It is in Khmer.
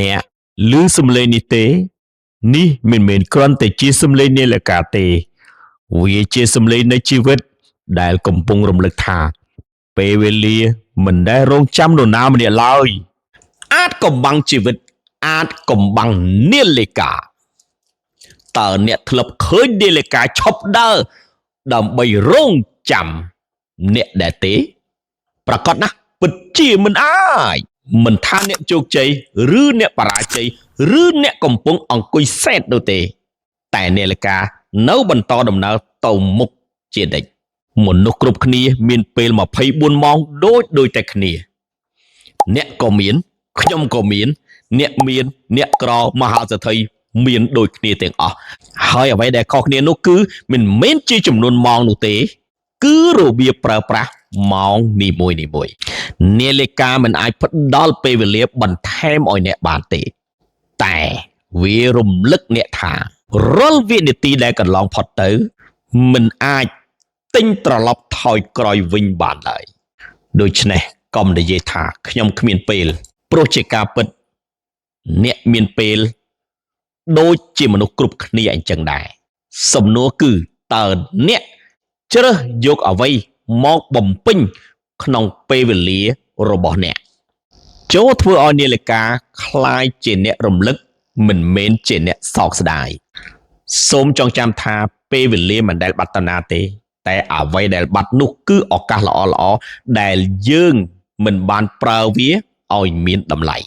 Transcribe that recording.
អ្នកឮសំឡេងនេះទេនេះមិនមែនគ្រាន់តែជាសំឡេងនាឡិកាទេវាជាសំឡេងនៃជីវិតដែលកំពុងរំលឹកថាពេលវេលាមិនដែលរងចាំនរណាម្នាក់ឡើយអាចកំបាំងជីវិតអាចកំបាំងនាឡិកាតើអ្នកធ្លាប់ឃើញនាឡិកាឈប់ដើរដើម្បីរងចាំអ្នកដែរទេប្រកាសណាស់ពិតជាមិនអាចមិនថាអ្នកជោគជ័យឬអ្នកបរាជ័យឬអ្នកកំពុងអង្គុយសែតនោះទេតែនាឡិកានៅបន្តដំណើរទៅមុខជានិច្ចមនុស្សគ្រប់គ្នាមានពេល24ម៉ោងដូចតែគ្នាអ្នកក៏មានខ្ញុំក៏មានអ្នកមានអ្នកក្រមហាសេដ្ឋីមានដូចគ្នាទាំងអស់ហើយអ្វីដែលខុសគ្នានោះគឺមិនមែនជាចំនួនម៉ោងនោះទេគឺរបៀបប្រើប្រាស់ម៉ោងនីមួយនាឡិកាមិនអាចផ្ដល់ពេលវេលាបន្ថែមឲ្យអ្នកបានទេតែវារំលឹកអ្នកថារាល់វិនាទីដែលកន្លងផុតទៅមិនអាចទិញត្រឡប់ថយក្រោយវិញបានឡើយដូច្នេះកុំនិយាយថាខ្ញុំគ្មានពេលព្រោះជាការពិតអ្នកមានពេលដូចជាមនុស្សគ្រប់គ្នាអញ្ចឹងដែរសំណួរគឺតើអ្នកជ្រើសយកអ្វីមកបំពេញក្នុងពេលវេលារបស់អ្នកចូលធ្វើឲ្យនាឡិកាคล้ายជាអ្នករំលឹកមិនមែនជាអ្នកសោកស្ដាយសូមចងចាំថាពេលវេលាមិនដែលបាត់ទៅណាទេតែអ្វីដែលបាត់នោះគឺឱកាសល្អៗដែលយើងមិនបានប្រើវាឲ្យមានតម្លៃ